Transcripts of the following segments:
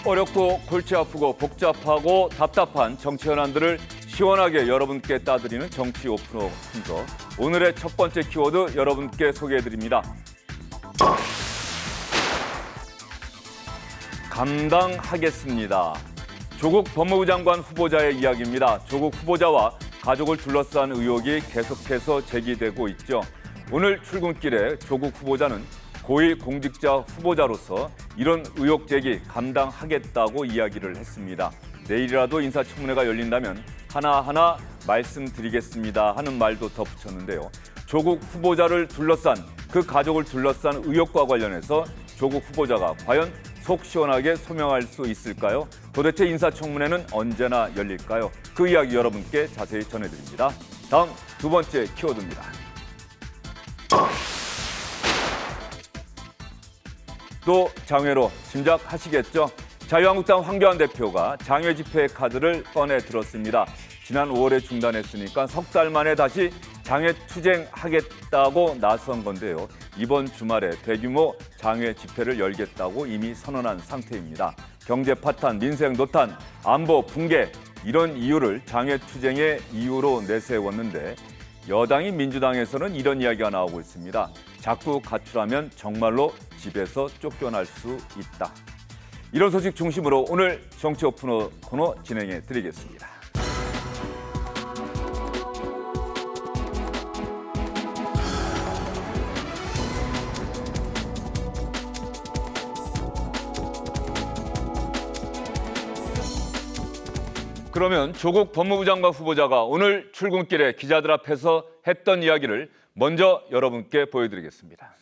어렵고 골치 아프고 복잡하고 답답한 정치 현안들을 시원하게 여러분께 따드리는 정치 오픈어 순서. 오늘의 첫 번째 키워드 여러분께 소개해드립니다. 감당하겠습니다. 조국 법무부 장관 후보자의 이야기입니다. 조국 후보자와 가족을 둘러싼 의혹이 계속해서 제기되고 있죠. 오늘 출근길에 조국 후보자는 고위공직자 후보자로서 이런 의혹 제기 감당하겠다고 이야기를 했습니다. 내일이라도 인사청문회가 열린다면 하나하나 말씀드리겠습니다 하는 말도 덧붙였는데요. 조국 후보자를 둘러싼 그 가족을 둘러싼 의혹과 관련해서 조국 후보자가 과연 속 시원하게 소명할 수 있을까요? 도대체 인사청문회는 언제나 열릴까요? 그 이야기 여러분께 자세히 전해드립니다. 다음 두 번째 키워드입니다. 또 장외로 짐작하시겠죠? 자유한국당 황교안 대표가 장외 집회 카드를 꺼내 들었습니다. 지난 5월에 중단했으니까 석 달 만에 다시 장외 투쟁하겠다고 나선 건데요. 이번 주말에 대규모 장외 집회를 열겠다고 이미 선언한 상태입니다. 경제 파탄, 민생 노탄, 안보 붕괴 이런 이유를 장외 투쟁의 이유로 내세웠는데 여당인 민주당에서는 이런 이야기가 나오고 있습니다. 자꾸 가출하면 정말로 집에서 쫓겨날 수 있다. 이런 소식 중심으로 오늘 정치 오픈어 코너 진행해 드리겠습니다. 그러면 조국 법무부 장관 후보자가 오늘 출근길에 기자들 앞에서 했던 이야기를 먼저 여러분께 보여드리겠습니다.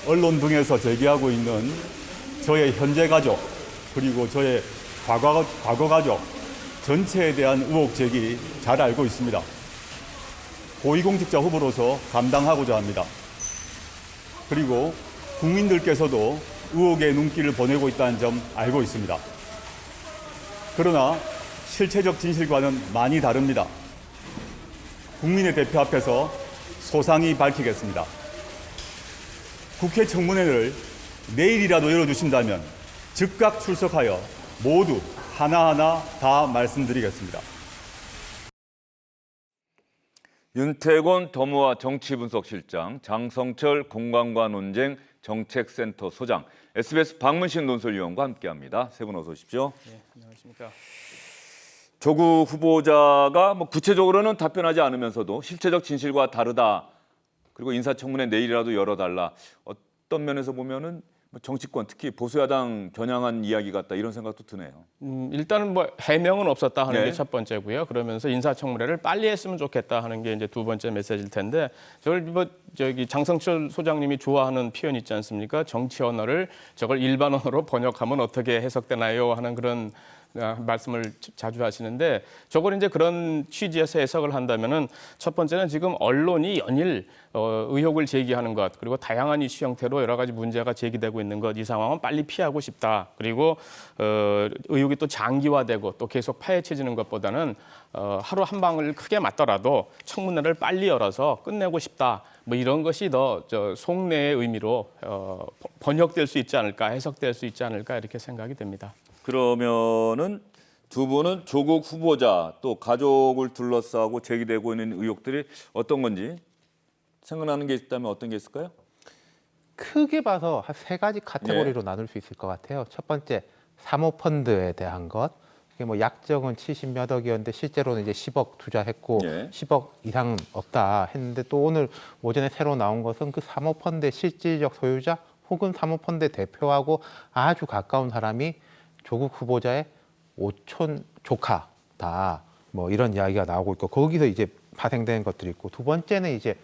언론 등에서 제기하고 있는 저의 현재 가족 그리고 저의 과거 가족 전체에 대한 의혹 제기 잘 알고 있습니다. 고위공직자 후보로서 감당하고자 합니다. 그리고 국민들께서도 의혹의 눈길을 보내고 있다는 점 알고 있습니다. 그러나 실체적 진실과는 많이 다릅니다. 국민의 대표 앞에서 소상히 밝히겠습니다. 국회 청문회를 내일이라도 열어주신다면 즉각 출석하여 모두 하나하나 다 말씀드리겠습니다. 윤태곤 더모아 정치분석실장, 장성철 공감과 논쟁 정책센터 소장, SBS 박문신 논설위원과 함께합니다. 세 분 어서 오십시오. 네, 안녕하십니까. 조국 후보자가 구체적으로는 답변하지 않으면서도 실체적 진실과 다르다. 그리고 인사청문회 내일이라도 열어달라. 어떤 면에서 보면은 정치권 특히 보수야당 겨냥한 이야기 같다 이런 생각도 드네요. 일단은 해명은 없었다 하는 네. 게 첫 번째고요. 그러면서 인사청문회를 빨리 했으면 좋겠다 하는 게 이제 두 번째 메시지일 텐데 저기 장성철 소장님이 좋아하는 표현 있지 않습니까? 정치 언어를 저걸 일반 언어로 번역하면 어떻게 해석되나요? 하는 그런 말씀을 자주 하시는데 저걸 이제 그런 취지에서 해석을 한다면은 첫 번째는 지금 언론이 연일 의혹을 제기하는 것 그리고 다양한 이슈 형태로 여러 가지 문제가 제기되고 있는 것 이 상황은 빨리 피하고 싶다. 그리고 의혹이 또 장기화되고 또 계속 파헤쳐지는 것보다는 하루 한 방을 크게 맞더라도 청문회를 빨리 열어서 끝내고 싶다. 이런 것이 더 속내의 의미로 번역될 수 있지 않을까, 해석될 수 있지 않을까 이렇게 생각이 됩니다. 그러면은 두 분은 조국 후보자 또 가족을 둘러싸고 제기되고 있는 의혹들이 어떤 건지 생각나는 게 있다면 어떤 게 있을까요? 크게 봐서 한 세 가지 카테고리로 나눌 수 있을 것 같아요. 첫 번째, 사모펀드에 대한 것. 이게 약정은 70몇 억이었는데 실제로는 이제 10억 투자했고 10억 이상 없다 했는데 또 오늘 오전에 새로 나온 것은 그 사모펀드의 실질적 소유자 혹은 사모펀드 대표하고 아주 가까운 사람이 조국 후보자의 오촌 조카다. 이런 이야기가 나오고 있고 거기서 이제 파생되는 것들이 있고 두 번째는 이제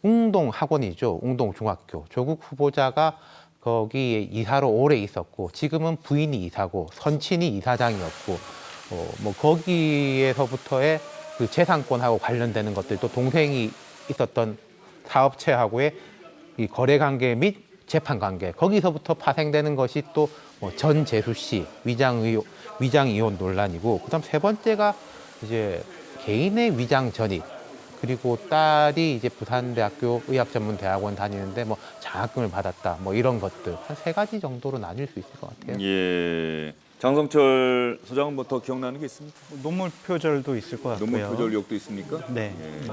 웅동 학원이죠. 웅동 중학교. 조국 후보자가 거기에 이사로 오래 있었고 지금은 부인이 이사고 선친이 이사장이었고 거기에서부터의 그 재산권하고 관련되는 것들 또 동생이 있었던 사업체하고의 이 거래 관계 및 재판 관계 거기서부터 파생되는 것이 또 전재수 씨 위장 이혼 논란이고 그다음 세 번째가 이제 개인의 위장 전입 그리고 딸이 이제 부산대학교 의학전문대학원 다니는데 뭐 장학금을 받았다. 뭐 이런 것들 한 3가지 정도로 나뉠 수 있을 것 같아요. 예. 장성철 소장은 뭐 더 기억나는 게 있습니까? 논문 표절도 있을 것 같고요. 논문 표절 의혹도 있습니까? 네. 예.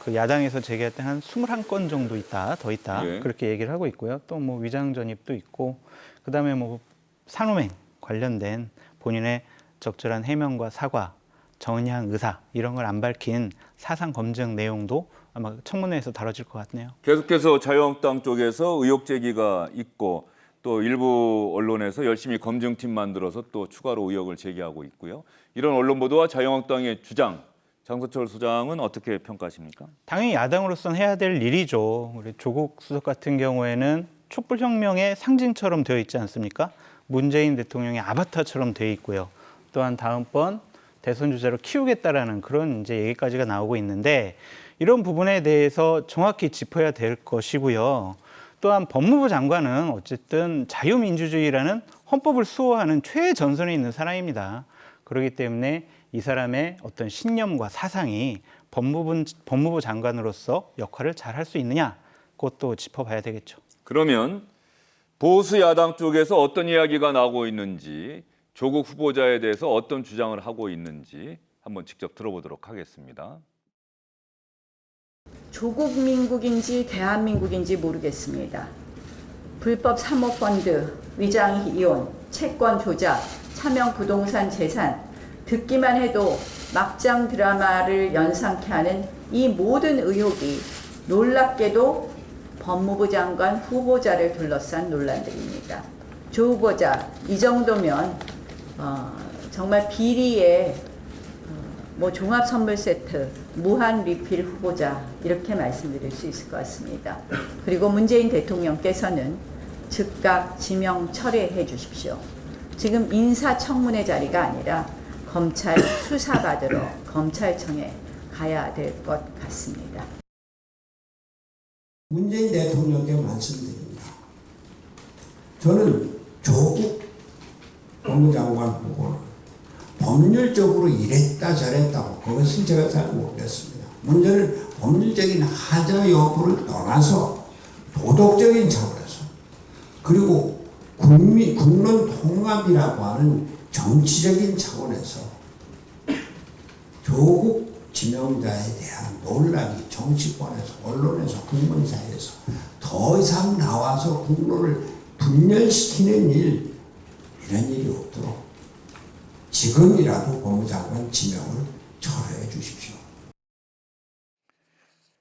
그 야당에서 제기했던 한 21건 정도 있다, 더 있다. 예. 그렇게 얘기를 하고 있고요. 또 뭐 위장 전입도 있고, 그다음에 뭐 산호맹 관련된 본인의 적절한 해명과 사과, 정의한 의사 이런 걸 안 밝힌 사상 검증 내용도 아마 청문회에서 다뤄질 것 같네요. 계속해서 자유한국당 쪽에서 의혹 제기가 있고 또 일부 언론에서 열심히 검증팀 만들어서 또 추가로 의혹을 제기하고 있고요. 이런 언론 보도와 자유한국당의 주장, 장성철 소장은 어떻게 평가하십니까? 당연히 야당으로서는 해야 될 일이죠. 우리 조국 수석 같은 경우에는 촛불혁명의 상징처럼 되어 있지 않습니까? 문재인 대통령의 아바타처럼 되어 있고요. 또한 다음번 대선 주자로 키우겠다라는 그런 이제 얘기까지가 나오고 있는데 이런 부분에 대해서 정확히 짚어야 될 것이고요. 또한 법무부 장관은 어쨌든 자유민주주의라는 헌법을 수호하는 최전선에 있는 사람입니다. 그렇기 때문에 이 사람의 어떤 신념과 사상이 법무부 장관으로서 역할을 잘 할 수 있느냐, 그것도 짚어봐야 되겠죠. 그러면 보수 야당 쪽에서 어떤 이야기가 나오고 있는지, 조국 후보자에 대해서 어떤 주장을 하고 있는지 한번 직접 들어보도록 하겠습니다. 조국 민국인지 대한민국인지 모르겠습니다. 불법 사모펀드, 위장 이혼, 채권 조작, 차명 부동산 재산, 듣기만 해도 막장 드라마를 연상케 하는 이 모든 의혹이 놀랍게도 법무부 장관 후보자를 둘러싼 논란들입니다. 조 후보자, 이 정도면 정말 비리의 뭐 종합 선물 세트, 무한 리필 후보자 이렇게 말씀드릴 수 있을 것 같습니다. 그리고 문재인 대통령께서는 즉각 지명 철회해 주십시오. 지금 인사청문회 자리가 아니라 검찰 수사받으러 검찰청에 가야 될 것 같습니다. 문재인 대통령께 말씀드립니다. 저는 조국 법무장관 후보는 법률적으로 이랬다 저랬다고 그것은 제가 잘 모르겠습니다. 문제는 법률적인 하자 여부를 떠나서 도덕적인 차원에서 그리고 국론 통합이라고 하는 정치적인 차원에서 조국 지명자에 대한 논란이 정치권에서 언론에서 국민 사이에서 더 이상 나와서 국론을 분열시키는 이런 일이 없도록 지금이라도 법무장관 지명을 철회해 주십시오.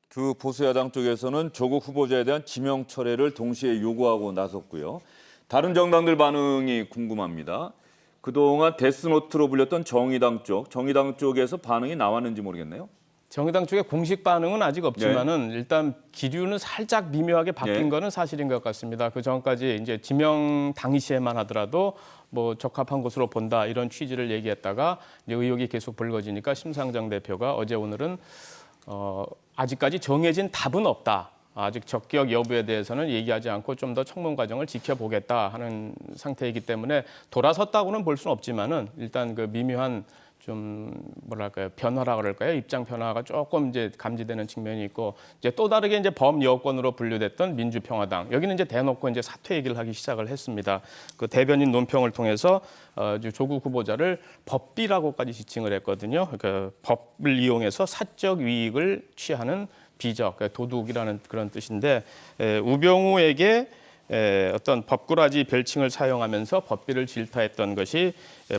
두 보수야당 쪽에서는 조국 후보자에 대한 지명 철회를 동시에 요구하고 나섰고요. 다른 정당들 반응이 궁금합니다. 그동안 데스노트로 불렸던 정의당 쪽에서 반응이 나왔는지 모르겠네요. 정의당 쪽의 공식 반응은 아직 없지만은 일단 기류는 살짝 미묘하게 바뀐 거는 사실인 것 같습니다. 그 전까지 이제 지명 당시에만 하더라도 뭐 적합한 것으로 본다 이런 취지를 얘기했다가 이제 의혹이 계속 불거지니까 심상정 대표가 어제 오늘은 아직까지 정해진 답은 없다. 아직 적격 여부에 대해서는 얘기하지 않고 좀 더 청문 과정을 지켜보겠다 하는 상태이기 때문에 돌아섰다고는 볼 수는 없지만은 일단 그 미묘한 좀 뭐랄까요 변화라 그럴까요 입장 변화가 조금 이제 감지되는 측면이 있고 이제 또 다르게 이제 범여권으로 분류됐던 민주평화당 여기는 이제 대놓고 이제 사퇴 얘기를 하기 시작을 했습니다. 그 대변인 논평을 통해서 조국 후보자를 법비라고까지 지칭을 했거든요. 그러니까 법을 이용해서 사적 이익을 취하는 비적, 도둑이라는 그런 뜻인데 우병우에게 어떤 법꾸라지 별칭을 사용하면서 법비를 질타했던 것이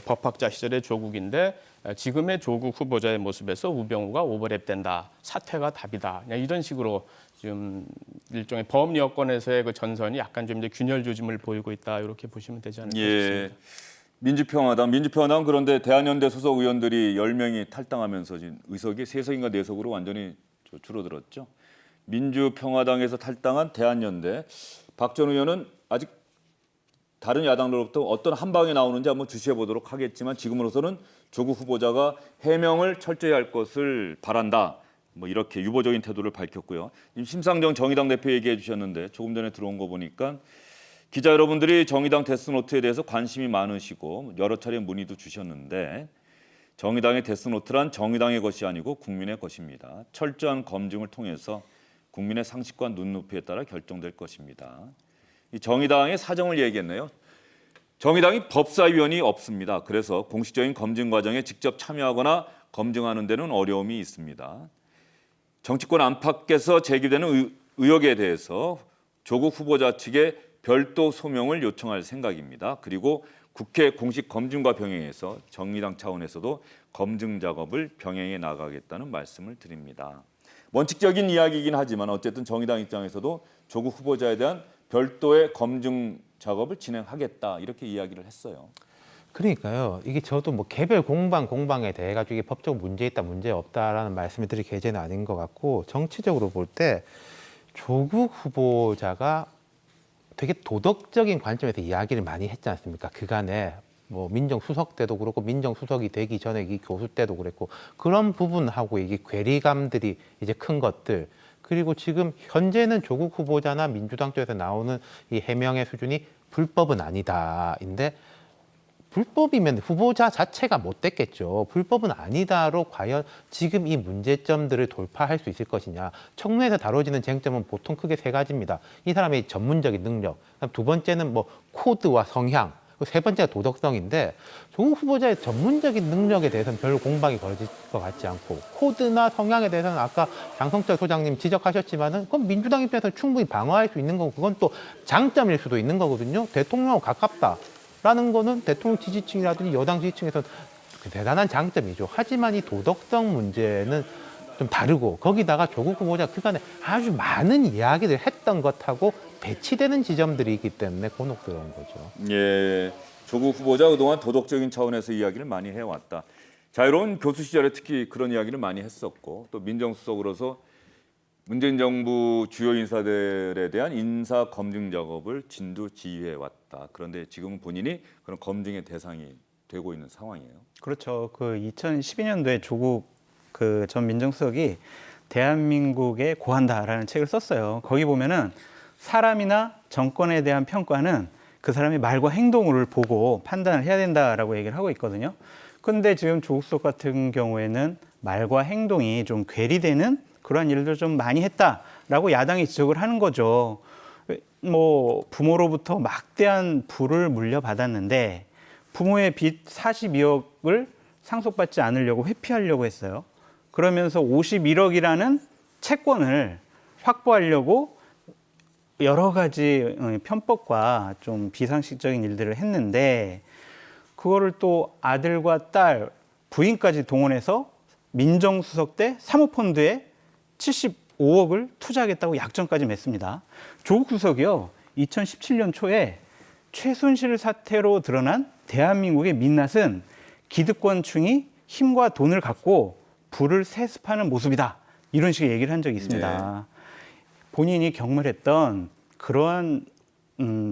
법학자 시절의 조국인데 지금의 조국 후보자의 모습에서 우병우가 오버랩된다, 사퇴가 답이다. 이런 식으로 지금 일종의 범 여권에서의 그 전선이 약간 좀 이제 균열 조짐을 보이고 있다 이렇게 보시면 되지 않을까 싶습니다. 민주평화당 그런데 대한연대 소속 의원들이 10명이 탈당하면서 지금 의석이 3석인가 4석으로 완전히 줄어들었죠. 민주평화당에서 탈당한 대한연대 박 전 의원은 아직 다른 야당으로부터 어떤 한방이 나오는지 한번 주시해 보도록 하겠지만 지금으로서는 조국 후보자가 해명을 철저히 할 것을 바란다. 뭐 이렇게 유보적인 태도를 밝혔고요. 지금 심상정 정의당 대표 얘기해 주셨는데 조금 전에 들어온 거 보니까 기자 여러분들이 정의당 데스노트에 대해서 관심이 많으시고 여러 차례 문의도 주셨는데 정의당의 데스노트란 정의당의 것이 아니고 국민의 것입니다. 철저한 검증을 통해서 국민의 상식과 눈높이에 따라 결정될 것입니다. 이 정의당의 사정을 얘기했네요. 정의당이 법사위원이 없습니다. 그래서 공식적인 검증 과정에 직접 참여하거나 검증하는 데는 어려움이 있습니다. 정치권 안팎에서 제기되는 의혹에 대해서 조국 후보자 측에 별도 소명을 요청할 생각입니다. 그리고 국회 공식 검증과 병행해서 정의당 차원에서도 검증 작업을 병행해 나가겠다는 말씀을 드립니다. 원칙적인 이야기이긴 하지만 어쨌든 정의당 입장에서도 조국 후보자에 대한 별도의 검증 작업을 진행하겠다 이렇게 이야기를 했어요. 그러니까요. 이게 저도 뭐 개별 공방에 대해 가지고 이게 법적 문제 있다, 문제 없다라는 말씀을 드릴 계제는 아닌 것 같고, 정치적으로 볼 때 조국 후보자가 되게 도덕적인 관점에서 이야기를 많이 했지 않습니까? 그간에 뭐 민정수석 때도 그렇고 민정수석이 되기 전에 이 교수 때도 그랬고, 그런 부분하고 이게 괴리감들이 이제 큰 것들, 그리고 지금 현재는 조국 후보자나 민주당 쪽에서 나오는 이 해명의 수준이 불법은 아니다인데, 불법이면 후보자 자체가 못 됐겠죠. 불법은 아니다로 과연 지금 이 문제점들을 돌파할 수 있을 것이냐. 청문회에서 다뤄지는 쟁점은 보통 크게 세 가지입니다. 이 사람의 전문적인 능력, 두 번째는 뭐 코드와 성향, 세 번째가 도덕성인데, 조국 후보자의 전문적인 능력에 대해서는 별로 공방이 걸어질 것 같지 않고, 코드나 성향에 대해서는 아까 장성철 소장님 지적하셨지만은 그건 민주당 입장에서는 충분히 방어할 수 있는 거고, 그건 또 장점일 수도 있는 거거든요. 대통령하고 가깝다라는 거는 대통령 지지층이라든지 여당 지지층에서는 대단한 장점이죠. 하지만 이 도덕성 문제는 좀 다르고, 거기다가 조국 후보자 그간에 아주 많은 이야기를 했던 것하고 배치되는 지점들이 있기 때문에 곤혹스러운 거죠. 예, 조국 후보자 그동안 도덕적인 차원에서 이야기를 많이 해왔다. 자유로운 교수 시절에 특히 그런 이야기를 많이 했었고, 또 민정수석으로서 문재인 정부 주요 인사들에 대한 인사 검증 작업을 진두지휘해 왔다. 그런데 지금은 본인이 그런 검증의 대상이 되고 있는 상황이에요. 그렇죠. 그 2012년도에 조국 그 전 민정수석이 대한민국의 고한다라는 책을 썼어요. 거기 보면은 사람이나 정권에 대한 평가는 그 사람의 말과 행동을 보고 판단을 해야 된다라고 얘기를 하고 있거든요. 그런데 지금 조국 수석 같은 경우에는 말과 행동이 좀 괴리되는 그러한 일들을 좀 많이 했다라고 야당이 지적을 하는 거죠. 뭐 부모로부터 막대한 부를 물려받았는데 부모의 빚 42억을 상속받지 않으려고 회피하려고 했어요. 그러면서 51억이라는 채권을 확보하려고 여러 가지 편법과 좀 비상식적인 일들을 했는데, 그거를 또 아들과 딸, 부인까지 동원해서 민정수석 때 사모펀드에 75억을 투자하겠다고 약정까지 맺습니다. 조국 수석이요, 2017년 초에 최순실 사태로 드러난 대한민국의 민낯은 기득권층이 힘과 돈을 갖고 부를 세습하는 모습이다. 이런 식의 얘기를 한 적이 있습니다. 네. 본인이 경멸했던 그러한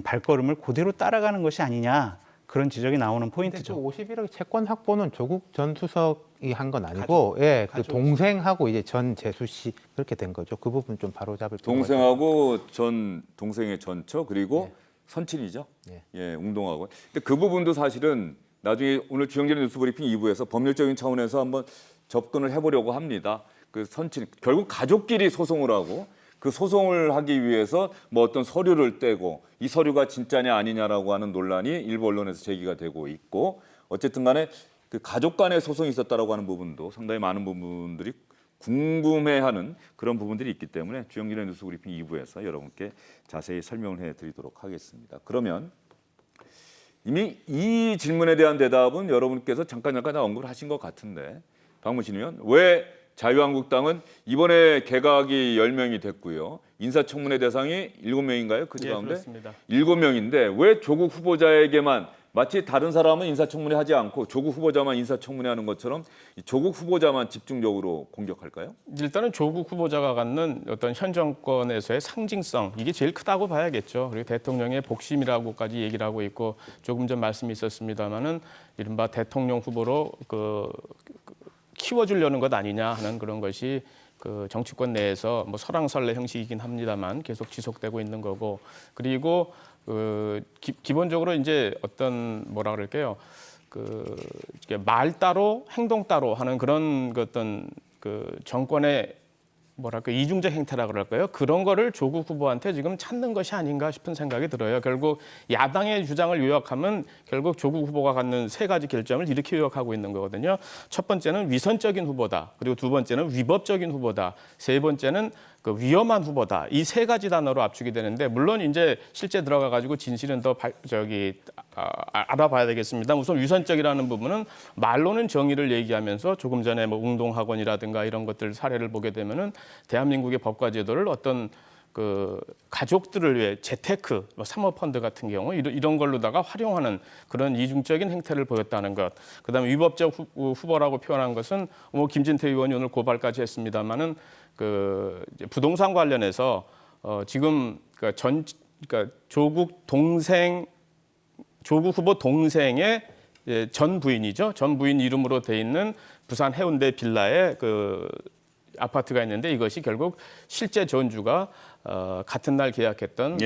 발걸음을 그대로 따라가는 것이 아니냐, 그런 지적이 나오는 포인트죠. 51억 채권 확보는 조국 전 수석이 한 건 아니고, 예, 그 동생하고 이제 전 재수 씨 그렇게 된 거죠. 그 부분 좀 바로잡을 필요가 있습니다. 동생하고 전 동생의 전처 그리고 네. 선친이죠. 네. 예, 웅동하고. 근데 그 부분도 사실은 나중에 오늘 주영진의 뉴스브리핑 2부에서 법률적인 차원에서 한번 접근을 해보려고 합니다. 그 선친 결국 가족끼리 소송을 하고, 그 소송을 하기 위해서 뭐 어떤 서류를 떼고 이 서류가 진짜냐 아니냐라고 하는 논란이 일부 언론에서 제기가 되고 있고, 어쨌든 간에 그 가족 간의 소송이 있었다라고 하는 부분도 상당히 많은 부분들이 궁금해하는 그런 부분들이 있기 때문에 주영진의 뉴스브리핑 2부에서 여러분께 자세히 설명을 해드리도록 하겠습니다. 그러면 이미 이 질문에 대한 대답은 여러분께서 잠깐 언급을 하신 것 같은데, 박문신 의원, 왜 자유한국당은 이번에 개각이 10명이 됐고요. 인사청문회 대상이 7명인가요? 그 가운데? 그렇습니다. 7명인데 왜 조국 후보자에게만, 마치 다른 사람은 인사청문회 하지 않고 조국 후보자만 인사청문회 하는 것처럼 조국 후보자만 집중적으로 공격할까요? 일단은 조국 후보자가 갖는 어떤 현 정권에서의 상징성, 이게 제일 크다고 봐야겠죠. 그리고 대통령의 복심이라고까지 얘기를 하고 있고, 조금 전 말씀이 있었습니다마는 이른바 대통령 후보로 키워주려는 것 아니냐 하는 그런 것이 그 정치권 내에서 뭐 설왕설래 형식이긴 합니다만 계속 지속되고 있는 거고, 그리고 기본적으로 이제 어떤 뭐라 그럴까요? 이렇게 말 따로 행동 따로 하는 그런 어떤 그 정권의 뭐랄까 이중적 행태라 그럴까요? 그런 거를 조국 후보한테 지금 찾는 것이 아닌가 싶은 생각이 들어요. 결국 야당의 주장을 요약하면 결국 조국 후보가 갖는 세 가지 결점을 이렇게 요약하고 있는 거거든요. 첫 번째는 위선적인 후보다. 그리고 두 번째는 위법적인 후보다. 세 번째는 그 위험한 후보다. 이 세 가지 단어로 압축이 되는데 물론 이제 실제 들어가 가지고 진실은 더 알아봐야 되겠습니다. 우선 위선적이라는 부분은 말로는 정의를 얘기하면서 조금 전에 뭐 웅동학원이라든가 이런 것들 사례를 보게 되면은 대한민국의 법과 제도를 어떤 그 가족들을 위해 재테크, 뭐 사모펀드 같은 경우 이런 걸로다가 활용하는 그런 이중적인 행태를 보였다는 것. 그다음에 위법적 후보라고 표현한 것은 뭐 김진태 의원이 오늘 고발까지 했습니다만은 그 이제 부동산 관련해서 지금 그러니까 조국 후보 동생의 전 부인이죠. 전 부인 이름으로 돼 있는 부산 해운대 빌라에 그 아파트가 있는데 이것이 결국 실제 전주가 같은 날 계약했던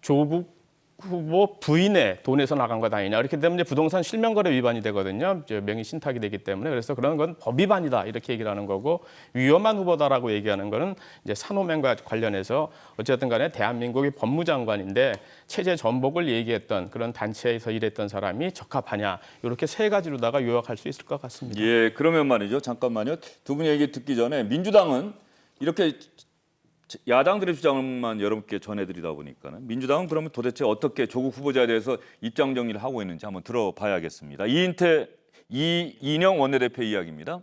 조국 후보 부인의 돈에서 나간 것 아니냐. 이렇게 되면 이제 부동산 실명거래 위반이 되거든요. 명의 신탁이 되기 때문에. 그래서 그런 건 법 위반이다 이렇게 얘기를 하는 거고 위험한 후보다라고 얘기하는 거는 이제 산호맹과 관련해서 어쨌든 간에 대한민국의 법무장관인데 체제 전복을 얘기했던 그런 단체에서 일했던 사람이 적합하냐. 이렇게 세 가지로다가 요약할 수 있을 것 같습니다. 예, 그러면 말이죠. 잠깐만요. 두 분 얘기 듣기 전에 민주당은 이렇게 야당들의 주장만 여러분께 전해드리다 보니까는 민주당은 그러면 도대체 어떻게 조국 후보자에 대해서 입장 정리를 하고 있는지 한번 들어봐야겠습니다. 이인영 원내대표 이야기입니다.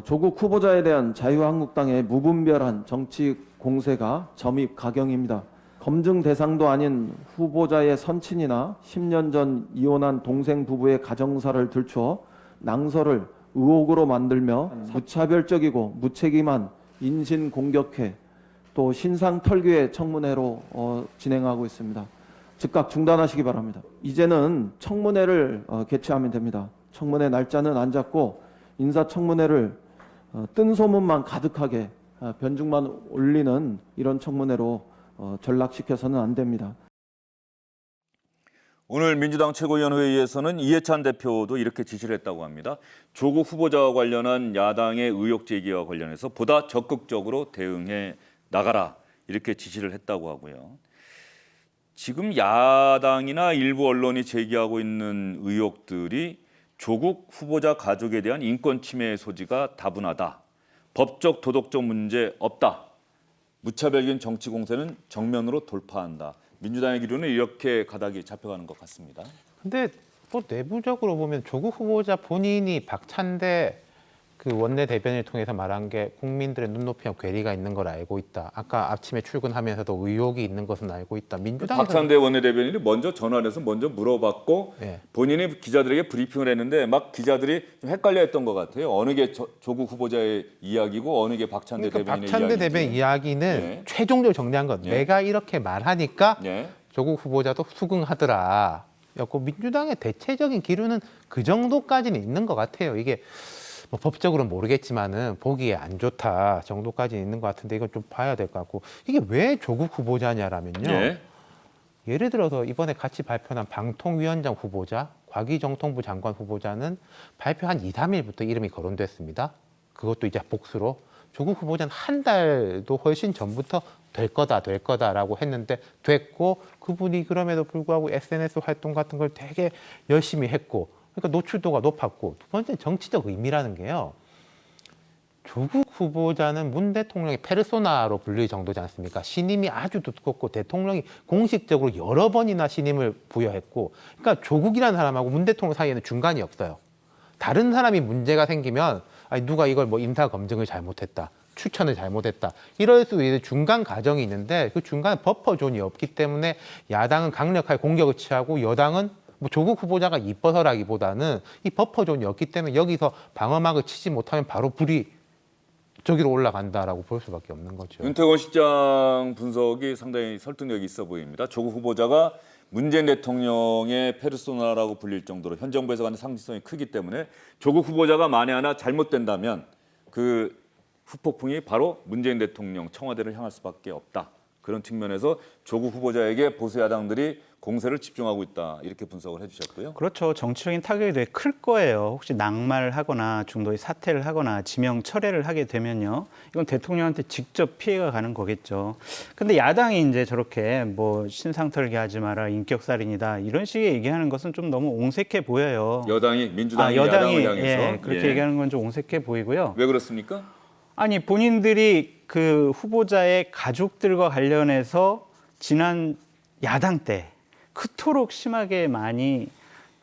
조국 후보자에 대한 자유한국당의 무분별한 정치 공세가 점입 가경입니다. 검증 대상도 아닌 후보자의 선친이나 10년 전 이혼한 동생 부부의 가정사를 들추어 낭설을 의혹으로 만들며 무차별적이고 무책임한 인신공격회 또 신상털기의 청문회로 진행하고 있습니다. 즉각 중단하시기 바랍니다. 이제는 청문회를 개최하면 됩니다. 청문회 날짜는 안 잡고 인사청문회를 뜬 소문만 가득하게 변죽만 올리는 이런 청문회로 전락시켜서는 안 됩니다. 오늘 민주당 최고위원회의에서는 이해찬 대표도 이렇게 지시를 했다고 합니다. 조국 후보자와 관련한 야당의 의혹 제기와 관련해서 보다 적극적으로 대응해 나가라 이렇게 지시를 했다고 하고요. 지금 야당이나 일부 언론이 제기하고 있는 의혹들이 조국 후보자 가족에 대한 인권 침해의 소지가 다분하다. 법적 도덕적 문제 없다. 무차별적인 정치 공세는 정면으로 돌파한다. 민주당의 기류는 이렇게 가닥이 잡혀가는 것 같습니다. 근데 뭐 내부적으로 보면 조국 후보자 본인이 박찬대 그 원내 대변인을 통해서 말한 게 국민들의 눈높이와 괴리가 있는 걸 알고 있다. 아까 아침에 출근하면서도 의혹이 있는 것은 알고 있다. 민주당에서 박찬대 원내 대변인이 먼저 전화를 해서 먼저 물어봤고 본인이 기자들에게 브리핑을 했는데 막 기자들이 좀 헷갈려했던 것 같아요. 어느 게 조국 후보자의 이야기고 어느 게 박찬대 대변인의 이야기인지. 박찬대 대변인 이야기는 최종적으로 정리한 건 내가 이렇게 말하니까 조국 후보자도 수긍하더라. 였고 민주당의 대체적인 기류는 그 정도까지는 있는 것 같아요. 이게 뭐 법적으로는 모르겠지만은 보기에 안 좋다 정도까지 있는 것 같은데 이건 좀 봐야 될 것 같고 이게 왜 조국 후보자냐라면요. 예를 들어서 이번에 같이 발표한 방통위원장 후보자, 과기정통부 장관 후보자는 발표 한 2, 3일부터 이름이 거론됐습니다. 그것도 이제 복수로 조국 후보자는 한 달도 훨씬 전부터 될 거다라고 했는데 됐고 그분이 그럼에도 불구하고 SNS 활동 같은 걸 되게 열심히 했고 그러니까 노출도가 높았고 두 번째 정치적 의미라는 게요. 조국 후보자는 문 대통령의 페르소나로 불릴 정도지 않습니까? 신임이 아주 두껍고 대통령이 공식적으로 여러 번이나 신임을 부여했고 그러니까 조국이라는 사람하고 문 대통령 사이에는 중간이 없어요. 다른 사람이 문제가 생기면 아니 누가 이걸 뭐 인사 검증을 잘못했다. 추천을 잘못했다. 이럴 수 있는 중간 과정이 있는데 그 중간에 버퍼존이 없기 때문에 야당은 강력하게 공격을 취하고 여당은 뭐 조국 후보자가 이뻐서라기보다는 이 버퍼존이 없기 때문에 여기서 방어막을 치지 못하면 바로 불이 저기로 올라간다라고 볼 수밖에 없는 거죠. 윤태권 실장 분석이 상당히 설득력이 있어 보입니다. 조국 후보자가 문재인 대통령의 페르소나라고 불릴 정도로 현 정부에서 갖는 상징성이 크기 때문에 조국 후보자가 만에 하나 잘못된다면 그 후폭풍이 바로 문재인 대통령 청와대를 향할 수밖에 없다. 그런 측면에서 조국 후보자에게 보수 야당들이 공세를 집중하고 있다 이렇게 분석을 해주셨고요. 그렇죠. 정치적인 타격이 되게 클 거예요. 혹시 낙마를 하거나 중도에 사퇴를 하거나 지명 철회를 하게 되면요. 이건 대통령한테 직접 피해가 가는 거겠죠. 근데 야당이 이제 저렇게 뭐 신상털기 하지 마라, 인격살인이다 이런 식의 얘기하는 것은 좀 너무 옹색해 보여요. 여당이 민주당이 여당이 야당을 향해서 예, 그렇게 얘기하는 건 좀 옹색해 보이고요. 왜 그렇습니까? 아니 본인들이 그 후보자의 가족들과 관련해서 지난 야당 때 그토록 심하게 많이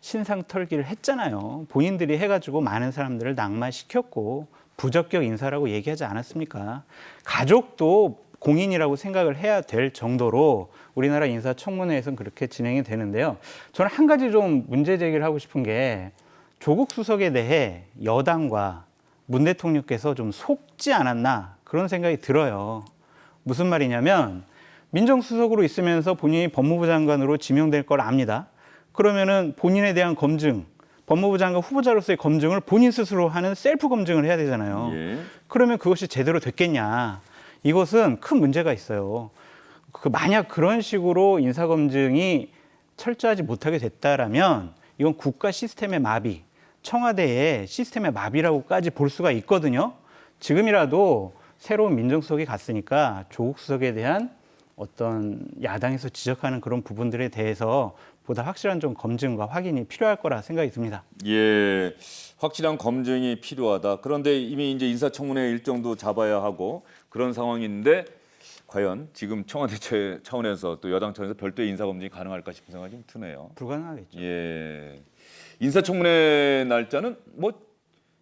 신상 털기를 했잖아요. 본인들이 해가지고 많은 사람들을 낙마시켰고 부적격 인사라고 얘기하지 않았습니까? 가족도 공인이라고 생각을 해야 될 정도로 우리나라 인사청문회에서는 그렇게 진행이 되는데요. 저는 한 가지 좀 문제 제기를 하고 싶은 게 조국 수석에 대해 여당과 문 대통령께서 좀 속지 않았나 그런 생각이 들어요. 무슨 말이냐면 민정수석으로 있으면서 본인이 법무부 장관으로 지명될 걸 압니다. 그러면은 본인에 대한 검증, 법무부 장관 후보자로서의 검증을 본인 스스로 하는 셀프 검증을 해야 되잖아요. 예. 그러면 그것이 제대로 됐겠냐? 이것은 큰 문제가 있어요. 만약 그런 식으로 인사검증이 철저하지 못하게 됐다라면 이건 국가 시스템의 마비, 청와대의 시스템의 마비라고까지 볼 수가 있거든요. 지금이라도 새로운 민정수석이 갔으니까 조국 수석에 대한 어떤 야당에서 지적하는 그런 부분들에 대해서 보다 확실한 좀 검증과 확인이 필요할 거라 생각이 듭니다. 예, 확실한 검증이 필요하다. 그런데 이미 이제 인사청문회 일정도 잡아야 하고 그런 상황인데 과연 지금 청와대 차원에서 또 여당 차원에서 별도의 인사검증이 가능할까 싶은 생각이 좀 드네요. 불가능하겠죠. 예, 인사청문회 날짜는 뭐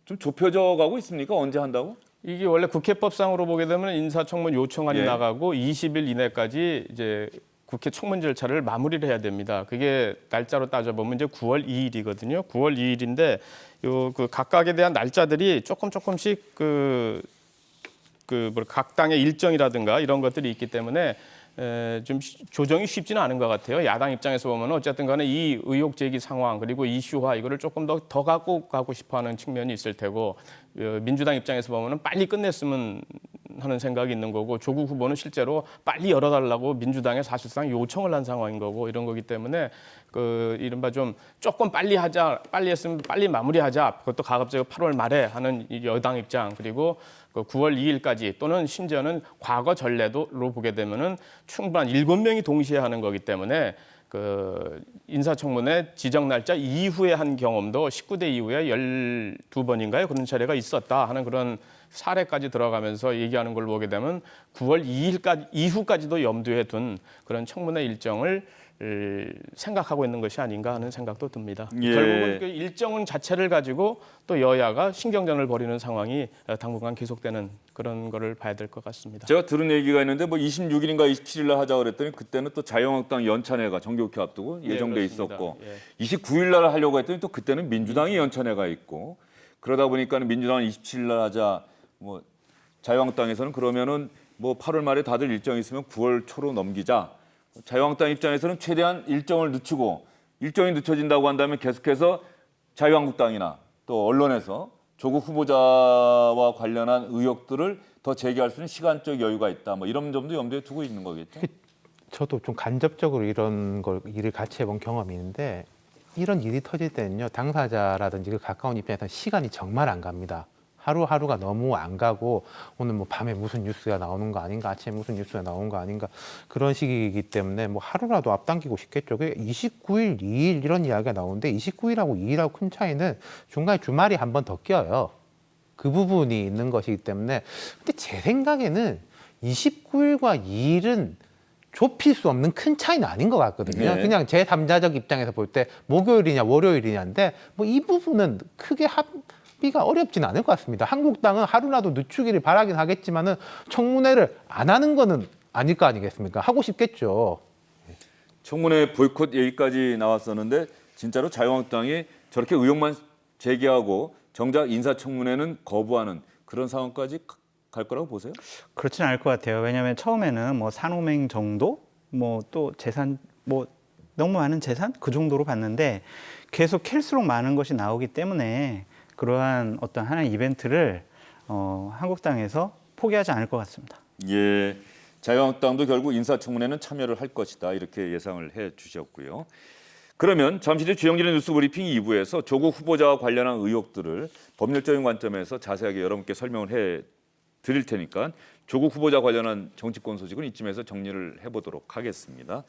좀 좁혀져 가고 있습니까? 언제 한다고? 이게 원래 국회법상으로 보게 되면 인사청문 요청안이 예. 나가고 20일 이내까지 이제 국회 청문 절차를 마무리를 해야 됩니다. 그게 날짜로 따져보면 이제 9월 2일이거든요. 9월 2일인데 요 그 각각에 대한 날짜들이 조금씩 각 당의 일정이라든가 이런 것들이 있기 때문에 좀 조정이 쉽지는 않은 것 같아요. 야당 입장에서 보면 어쨌든 간에 이 의혹 제기 상황 그리고 이슈화 이거를 조금 더 갖고 가고 싶어하는 측면이 있을 테고 민주당 입장에서 보면은 빨리 끝냈으면 하는 생각이 있는 거고 조국 후보는 실제로 빨리 열어달라고 민주당에 사실상 요청을 한 상황인 거고 이런 거기 때문에 그 이른바 좀 조금 빨리 하자, 빨리 했으면 빨리 마무리하자. 그것도 가급적 8월 말에 하는 이 여당 입장 그리고 그 9월 2일까지 또는 심지어는 과거 전례로 보게 되면은 충분한 7명이 동시에 하는 거기 때문에 그 인사청문회 지정 날짜 이후에 한 경험도 19대 이후에 12번인가요? 그런 차례가 있었다 하는 그런 사례까지 들어가면서 얘기하는 걸 보게 되면 9월 2일까지 이후까지도 염두에 둔 그런 청문회 일정을 생각하고 있는 것이 아닌가 하는 생각도 듭니다. 예. 결국은 그 일정 자체를 가지고 또 여야가 신경전을 벌이는 상황이 당분간 계속되는 그런 거를 봐야 될 것 같습니다. 제가 들은 얘기가 있는데 뭐 26일인가 27일 날 하자고 그랬더니 그때는 또 자유한국당 연찬회가 정기국회 앞두고 예정돼 예, 있었고 예. 29일 날 하려고 했더니 또 그때는 민주당이 연찬회가 있고 그러다 보니까는 민주당은 27일 날 하자 뭐 자유한국당에서는 그러면은 뭐 8월 말에 다들 일정이 있으면 9월 초로 넘기자. 자유한국당 입장에서는 최대한 일정을 늦추고 일정이 늦춰진다고 한다면 계속해서 자유한국당이나 또 언론에서 조국 후보자와 관련한 의혹들을 더 제기할 수 있는 시간적 여유가 있다. 뭐 이런 점도 염두에 두고 있는 거겠죠. 저도 좀 간접적으로 이런 걸 일을 같이 해본 경험이 있는데 이런 일이 터질 때는요 당사자라든지 그 가까운 입장에서는 시간이 정말 안 갑니다. 하루하루가 너무 안 가고 오늘 뭐 밤에 무슨 뉴스가 나오는 거 아닌가 아침에 무슨 뉴스가 나오는 거 아닌가 그런 시기이기 때문에 뭐 하루라도 앞당기고 싶겠죠. 29일, 2일 이런 이야기가 나오는데 29일하고 2일하고 큰 차이는 중간에 주말이 한 번 더 껴요. 그 부분이 있는 것이기 때문에 근데 제 생각에는 29일과 2일은 좁힐 수 없는 큰 차이는 아닌 것 같거든요. 네. 그냥 제 3자적 입장에서 볼 때 목요일이냐 월요일이냐인데 뭐 이 부분은 크게 합의가 어렵지는 않을 것 같습니다. 한국당은 하루라도 늦추기를 바라긴 하겠지만은 청문회를 안 하는 거는 아닐 거 아니겠습니까? 하고 싶겠죠. 청문회 보이콧 얘기까지 나왔었는데 진짜로 자유한국당이 저렇게 의혹만 제기하고 정작 인사청문회는 거부하는 그런 상황까지 갈 거라고 보세요? 그렇지는 않을 것 같아요. 왜냐하면 처음에는 뭐 산호맹 정도, 뭐 또 재산, 뭐 너무 많은 재산 그 정도로 봤는데 계속 캘수록 많은 것이 나오기 때문에 그러한 어떤 하나의 이벤트를 한국당에서 포기하지 않을 것 같습니다. 예. 자유한국당도 결국 인사청문회는 참여를 할 것이다 이렇게 예상을 해주셨고요. 그러면 잠시 뒤 주영진의 뉴스 브리핑 2부에서 조국 후보자와 관련한 의혹들을 법률적인 관점에서 자세하게 여러분께 설명을 해 드릴 테니까 조국 후보자 관련한 정치권 소식은 이쯤에서 정리를 해보도록 하겠습니다.